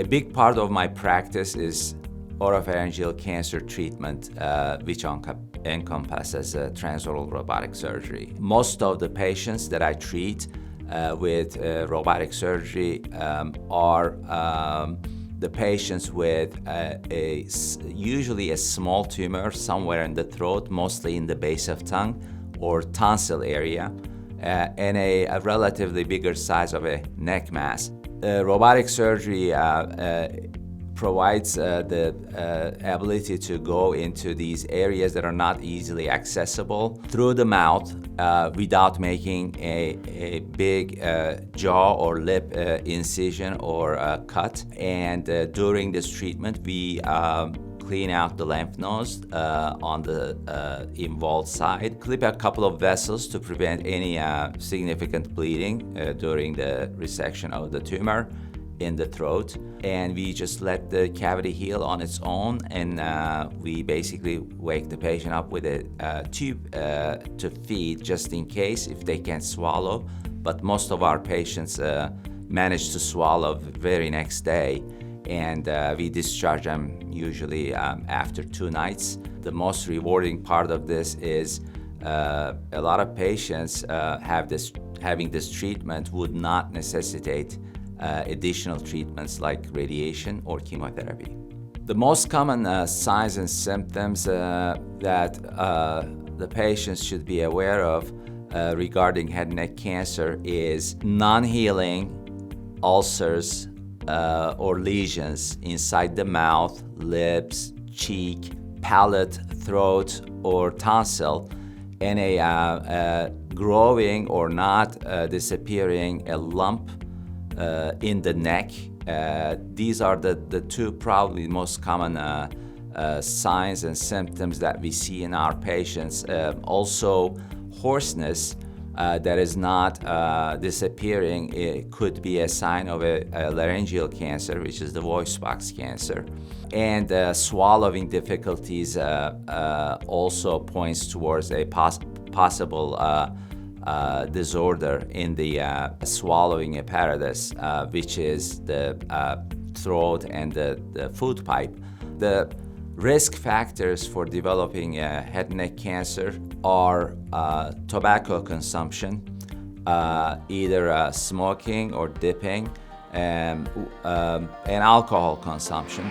big part of my practice is oropharyngeal cancer treatment, which encompasses transoral robotic surgery. Most of the patients that I treat with robotic surgery are the patients with usually a small tumor somewhere in the throat, mostly in the base of tongue or tonsil area, and a relatively bigger size of a neck mass. Robotic surgery provides the ability to go into these areas that are not easily accessible through the mouth without making a big jaw or lip incision or cut. And during this treatment, we clean out the lymph nodes on the involved side, clip a couple of vessels to prevent any significant bleeding during the resection of the tumor in the throat, and we just let the cavity heal on its own, and we basically wake the patient up with a tube to feed just in case if they can't swallow, but most of our patients manage to swallow the very next day, and we discharge them usually after 2 nights. The most rewarding part of this is a lot of patients having this treatment would not necessitate additional treatments like radiation or chemotherapy. The most common signs and symptoms that the patients should be aware of regarding head and neck cancer is non-healing ulcers or lesions inside the mouth, lips, cheek, palate, throat, or tonsil, and a growing or not disappearing a lump in the neck. These are the 2 probably most common signs and symptoms that we see in our patients. Also, hoarseness that is not disappearing. It could be a sign of a laryngeal cancer, which is the voice box cancer. And swallowing difficulties also points towards a possible disorder in the swallowing apparatus, which is the throat and the food pipe. The risk factors for developing head and neck cancer are tobacco consumption, either smoking or dipping, and alcohol consumption.